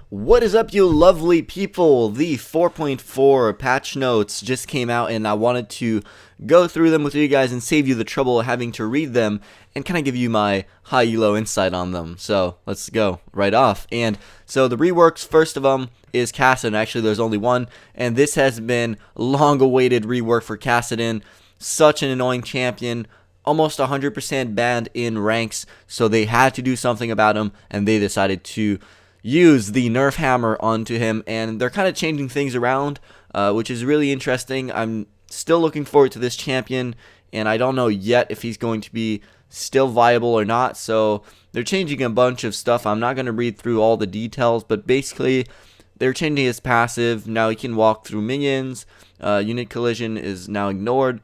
What is up, you lovely people? The 4.4 patch notes just came out, and I wanted to go through them with you guys and save you the trouble of having to read them and kind of give you my high-low insight on them. So let's go right off. And so the reworks, first of them, is Kassadin. Actually, there's only one, and this has been long-awaited rework for Kassadin. Such an annoying champion. Almost 100% banned in ranks, so they had to do something about him, and they decided to use the nerf hammer onto him, and they're kind of changing things around, which is really interesting. I'm still looking forward to this champion, and I don't know yet if he's going to be still viable or not, so they're changing a bunch of stuff. I'm not going to read through all the details, but basically they're changing his passive. Now he can walk through minions. Unit collision is now ignored.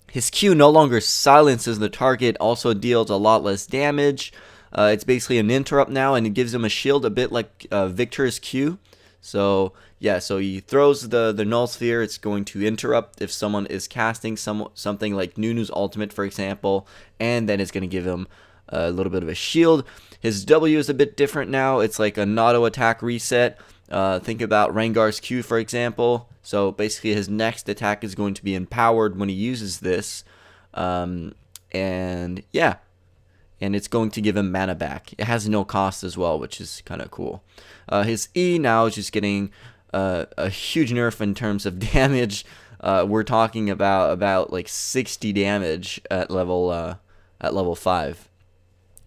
His Q no longer silences the target, also deals a lot less damage. It's basically an interrupt now, and it gives him a shield a bit like Victor's Q. So yeah, so he throws the null sphere. It's going to interrupt if someone is casting something like Nunu's ultimate, for example, and then it's going to give him a little bit of a shield. His W is a bit different now. It's like an auto attack reset. Think about Rengar's Q, for example. So basically his next attack is going to be empowered when he uses this. And yeah. And it's going to give him mana back. It has no cost as well, which is kind of cool. His E now is just getting a huge nerf in terms of damage. We're talking about like 60 damage at level 5.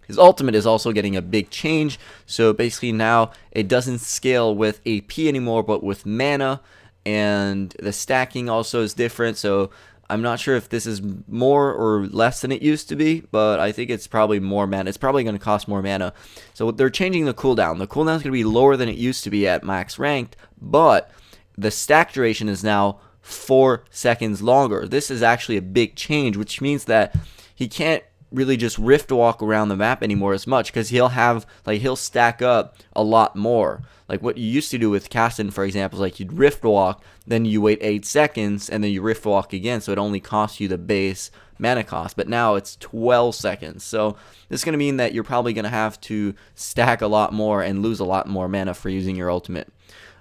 His ultimate is also getting a big change. So basically now it doesn't scale with AP anymore, but with mana. And the stacking also is different. So I'm not sure if this is more or less than it used to be, but I think it's probably more mana. It's probably going to cost more mana. So they're changing the cooldown. The cooldown is going to be lower than it used to be at max ranked, but the stack duration is now 4 seconds longer. This is actually a big change, which means that he can't really just rift walk around the map anymore as much, because he'll stack up a lot more. Like what you used to do with Kassadin, for example, is like you'd rift walk, then you wait 8 seconds, and then you rift walk again, so it only costs you the base mana cost. But now it's 12 seconds. So this is going to mean that you're probably going to have to stack a lot more and lose a lot more mana for using your ultimate.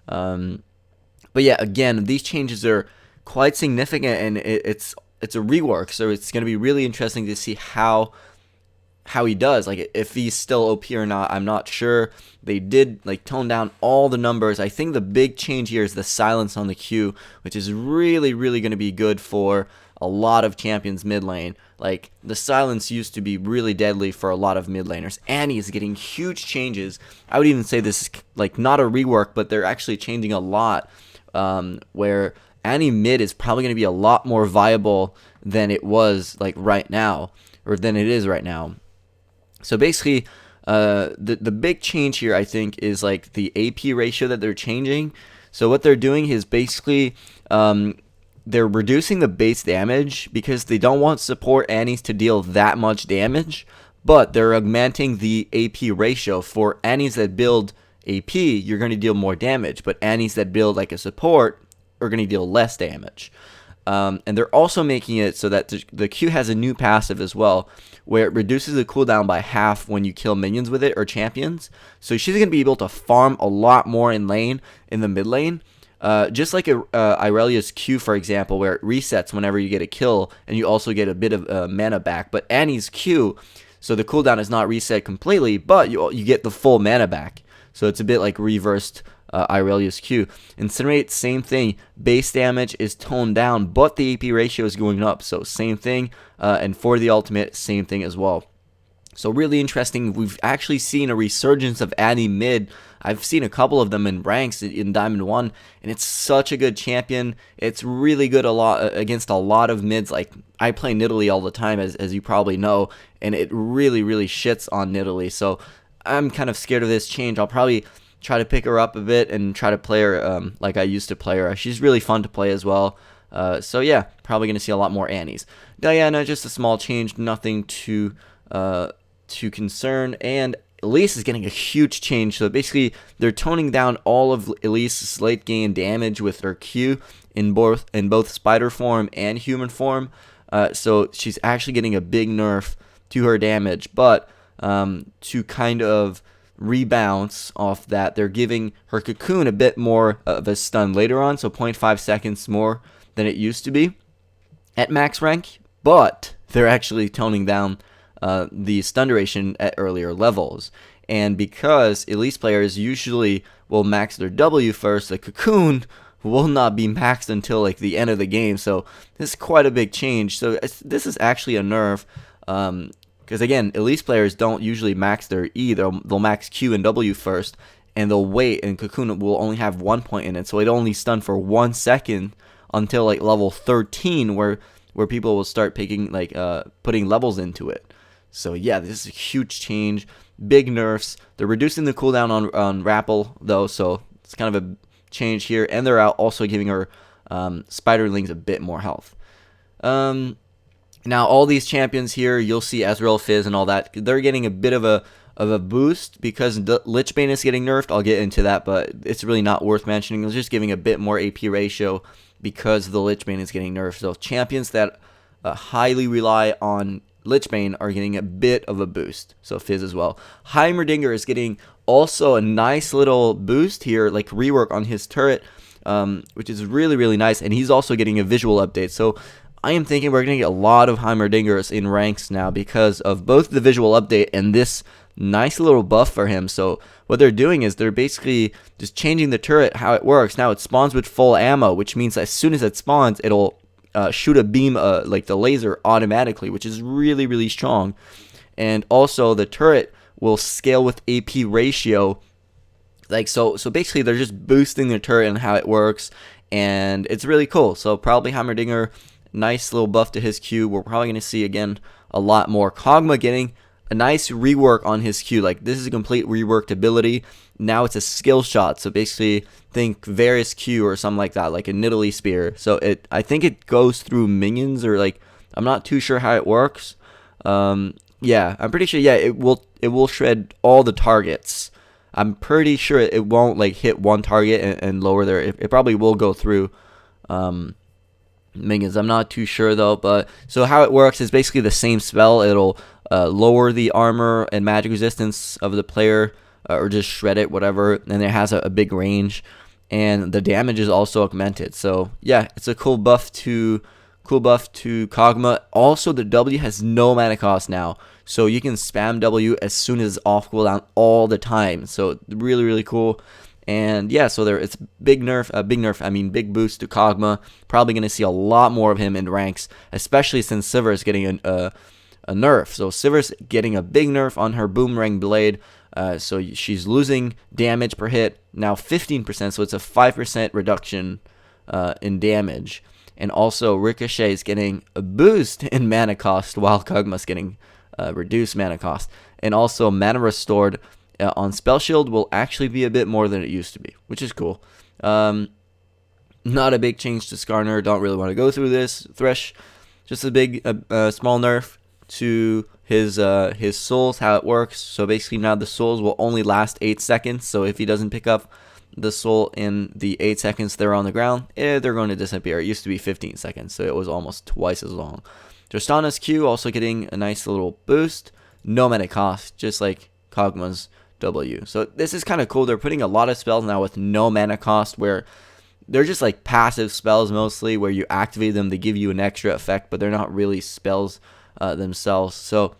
But yeah, again, these changes are quite significant, and it's a rework, so it's going to be really interesting to see how he does. Like if he's still OP or not, I'm not sure. They did like tone down all the numbers. I think the big change here is the silence on the Q, which is really going to be good for a lot of champions mid lane. Like the silence used to be really deadly for a lot of mid laners. Annie is getting huge changes. I would even say this is like not a rework, but they're actually changing a lot, where Annie mid is probably going to be a lot more viable than it was like right now, or than it is right now. So basically, the big change here, I think, is like the AP ratio that they're changing. So what they're doing is basically they're reducing the base damage because they don't want support Annies to deal that much damage, but they're augmenting the AP ratio. For Annies that build AP, you're going to deal more damage, but Annies that build like a support are going to deal less damage. And they're also making it so that the Q has a new passive as well, where it reduces the cooldown by half when you kill minions with it or champions. So she's going to be able to farm a lot more in the mid lane. Just like Irelia's Q, for example, where it resets whenever you get a kill, and you also get a bit of mana back. But Annie's Q, so the cooldown is not reset completely, but you get the full mana back. So it's a bit like reversed Irelia's Q. Incinerate, same thing. Base damage is toned down, but the AP ratio is going up. So same thing. And for the ultimate, same thing as well. So really interesting. We've actually seen a resurgence of Annie mid. I've seen a couple of them in ranks in Diamond 1, and it's such a good champion. It's really good against a lot of mids. Like I play Nidalee all the time, as you probably know, and it really shits on Nidalee. So I'm kind of scared of this change. I'll probably try to pick her up a bit and try to play her like I used to play her. She's really fun to play as well. So yeah, probably going to see a lot more Annies. Diana, just a small change, nothing to concern. And Elise is getting a huge change. So basically, they're toning down all of Elise's late game damage with her Q in both spider form and human form. So she's actually getting a big nerf to her damage, but to kind of rebounds off that. They're giving her cocoon a bit more of a stun later on, so 0.5 seconds more than it used to be at max rank, but they're actually toning down the stun duration at earlier levels. And because Elise players usually will max their W first, the cocoon will not be maxed until like the end of the game. So this is quite a big change. So this is actually a nerf. Because again, Elise players don't usually max their E. They'll max Q and W first, and they'll wait, and Cocoon will only have 1 point in it. So it only stun for 1 second until like level 13, where people will start picking putting levels into it. So yeah, this is a huge change. Big nerfs. They're reducing the cooldown on Rappel though, so it's kind of a change here. And they're also giving her Spiderlings a bit more health. Now all these champions here, you'll see Ezreal, Fizz, and all that. They're getting a bit of a boost because the Lichbane is getting nerfed. I'll get into that, but it's really not worth mentioning. It's just giving a bit more AP ratio because the Lichbane is getting nerfed. So champions that highly rely on Lichbane are getting a bit of a boost. So Fizz as well. Heimerdinger is getting also a nice little boost here, like rework on his turret, which is really, really nice. And he's also getting a visual update. So I am thinking we're going to get a lot of Heimerdingers in ranks now because of both the visual update and this nice little buff for him. So what they're doing is they're basically just changing the turret, how it works. Now it spawns with full ammo, which means as soon as it spawns, it'll shoot a beam like the laser automatically, which is really, really strong. And also the turret will scale with AP ratio. Like so basically they're just boosting the turret and how it works, and it's really cool. So probably Heimerdinger, nice little buff to his Q. We're probably going to see again a lot more. Kog'Maw getting a nice rework on his Q. Like this is a complete reworked ability. Now it's a skill shot. So basically think Varus Q or something like that, like a Nidalee Spear. So I think it goes through minions, or like I'm not too sure how it works. Yeah, I'm pretty sure. Yeah, it will shred all the targets. I'm pretty sure it won't like hit one target and lower their. It probably will go through minions. I'm not too sure though. But so how it works is basically the same spell. It'll lower the armor and magic resistance of the player, or just shred it, whatever. And it has a big range, and the damage is also augmented. So yeah, it's a cool buff to Kog'Maw. Also, the W has no mana cost now, so you can spam W as soon as off cooldown all the time. So really, really cool. And yeah, so it's big boost to Kog'Maw. Probably going to see a lot more of him in ranks, especially since Sivir is getting a nerf. So Sivir's getting a big nerf on her Boomerang Blade. So she's losing damage per hit, now 15%, so it's a 5% reduction in damage. And also Ricochet is getting a boost in mana cost, while Kog'Maw's getting reduced mana cost. And also mana restored on Spell Shield will actually be a bit more than it used to be, which is cool. Not a big change to Skarner, don't really want to go through this. Thresh, just a big small nerf to his souls, how it works. So basically now the souls will only last 8 seconds. So if he doesn't pick up the soul in the 8 seconds they're on the ground, they're going to disappear. It used to be 15 seconds, so it was almost twice as long. Tristana's Q also getting a nice little boost. No mana cost, just like Kog'Maw's W. So this is kind of cool. They're putting a lot of spells now with no mana cost, where they're just like passive spells mostly, where you activate them, they give you an extra effect, but they're not really spells themselves. So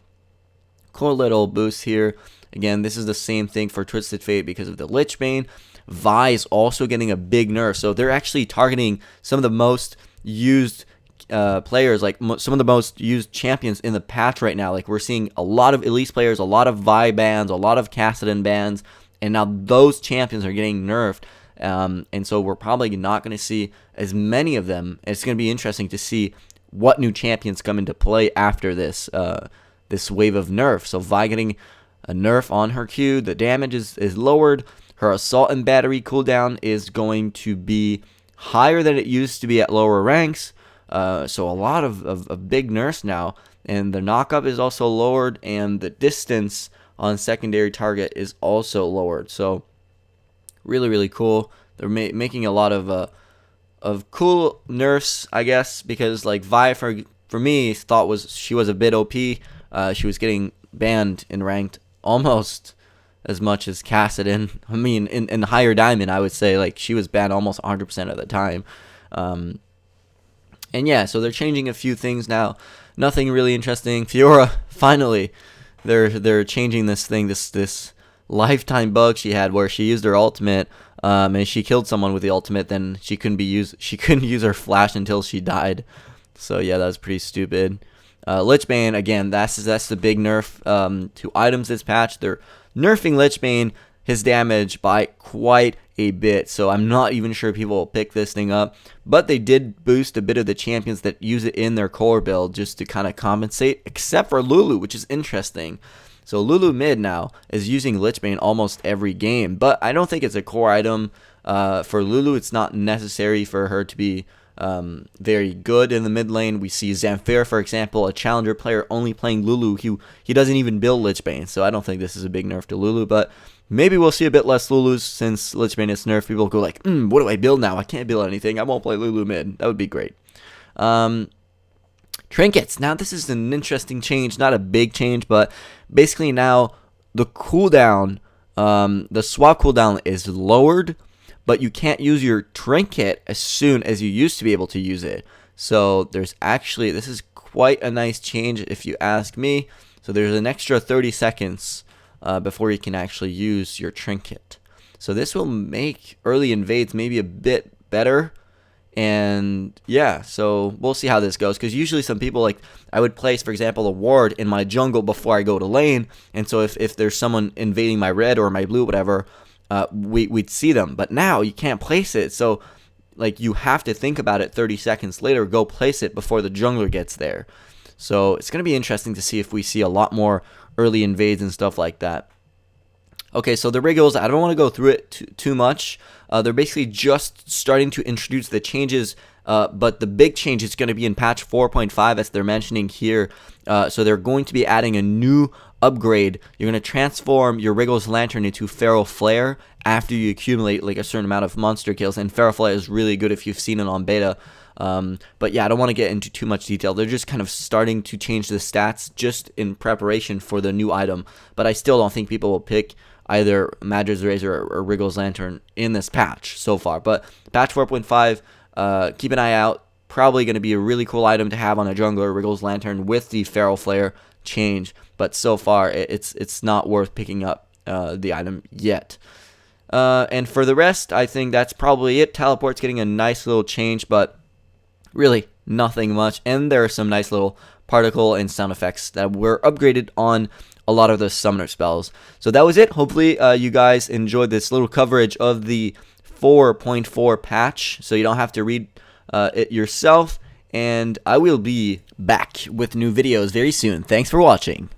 cool little boost here. Again, this is the same thing for Twisted Fate because of the Lichbane. Vi is also getting a big nerf, so they're actually targeting some of the most used players, like some of the most used champions in the patch right now. Like we're seeing a lot of Elise players, a lot of Vi bans, a lot of Kassadin bans, and now those champions are getting nerfed. And so we're probably not going to see as many of them. It's going to be interesting to see what new champions come into play after this this wave of nerf. So Vi getting a nerf on her Q, the damage is lowered. Her assault and battery cooldown is going to be higher than it used to be at lower ranks. So a lot of big nerfs now. And the knockup is also lowered, and the distance on secondary target is also lowered. So really, really cool. They're making a lot of cool nerfs, I guess, because like Vi for me she was a bit OP. She was getting banned in ranked almost as much as Cassidon. I mean, in higher diamond, I would say like she was banned almost 100% of the time. And yeah, so they're changing a few things now. Nothing really interesting. Fiora, finally, they're changing this thing, this lifetime bug she had where she used her ultimate, and she killed someone with the ultimate. Then she couldn't use her flash until she died. So yeah, that was pretty stupid. Lichbane, again, that's the big nerf to items this patch. They're nerfing Lichbane, his damage, by quite a bit, so I'm not even sure people will pick this thing up. But they did boost a bit of the champions that use it in their core build just to kind of compensate, except for Lulu, which is interesting. So Lulu mid now is using Lichbane almost every game, but I don't think it's a core item for Lulu. It's not necessary for her to be very good in the mid lane. We see Zamfir, for example, a challenger player, only playing Lulu. He doesn't even build Lichbane, so I don't think this is a big nerf to Lulu, but maybe we'll see a bit less Lulus since Lichbane is nerfed. People go like, what do I build now? I can't build anything. I won't play Lulu mid. That would be great. Trinkets. Now this is an interesting change, not a big change, but basically now the cooldown, the swap cooldown is lowered, but you can't use your trinket as soon as you used to be able to use it. So there's actually, this is quite a nice change if you ask me. So there's an extra 30 seconds before you can actually use your trinket. So this will make early invades maybe a bit better. And yeah, so we'll see how this goes, because usually some people, like, I would place, for example, a ward in my jungle before I go to lane, and so if there's someone invading my red or my blue, whatever, we'd see them. But now you can't place it, so like you have to think about it 30 seconds later, go place it before the jungler gets there. So it's going to be interesting to see if we see a lot more early invades and stuff like that. Okay, so the Wriggles, I don't want to go through it too much. They're basically just starting to introduce the changes, but the big change is going to be in patch 4.5, as they're mentioning here. So they're going to be adding a new upgrade. You're going to transform your Wriggles Lantern into Feral Flare after you accumulate like a certain amount of monster kills, and Feral Flare is really good if you've seen it on beta. But yeah, I don't want to get into too much detail. They're just kind of starting to change the stats just in preparation for the new item, but I still don't think people will pick either Madred's Razor or Wriggles Lantern in this patch so far. But patch 4.5, keep an eye out. Probably going to be a really cool item to have on a jungler, Wriggles Lantern with the Feral Flare change. But so far, it's not worth picking up the item yet. And for the rest, I think that's probably it. Teleport's getting a nice little change, but really nothing much. And there are some nice little particle and sound effects that were upgraded on a lot of the summoner spells. So that was it. Hopefully you guys enjoyed this little coverage of the 4.4 patch, so you don't have to read it yourself. And I will be back with new videos very soon. Thanks for watching.